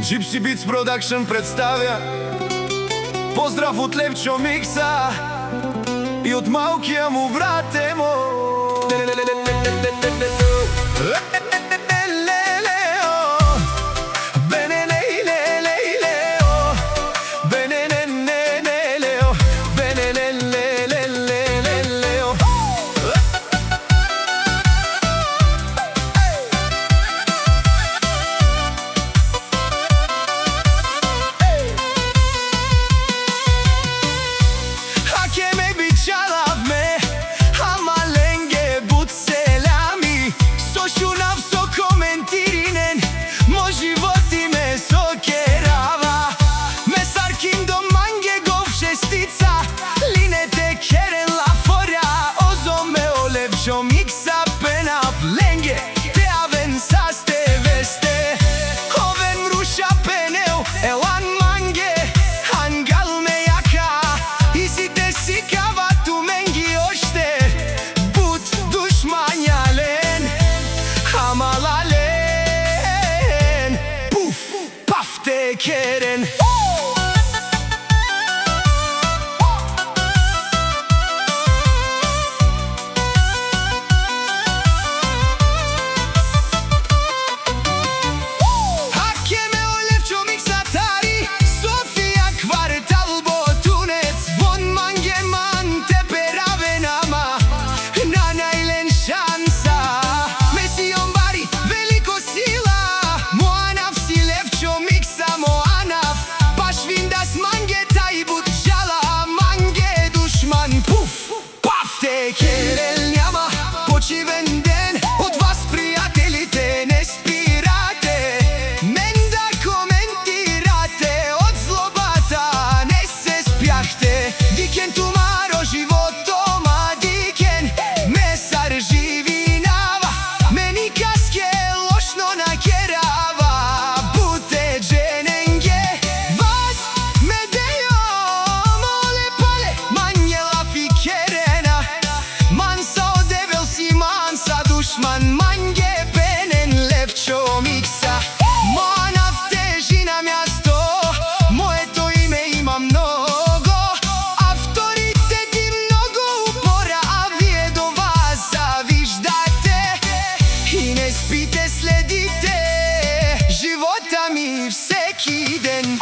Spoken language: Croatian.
Gypsy Beats Production представя поздрав от Левчо Микса и от малкия му брат Емо. Levчо Mикsa pena vlenge te avansa ste veste Oven rusha peneu elan mange Hangal me yaka Isite sikava tu mengi ošte But dushmanyalen Hamalalen Puf paf te keren Dushman mange penen Levчо Mикsa Moja težina mjesto Moje to ime ima mnogo Autoritet i mnogo upora A vije do vas zaviždate I ne spite, sledite Života mi всеки ден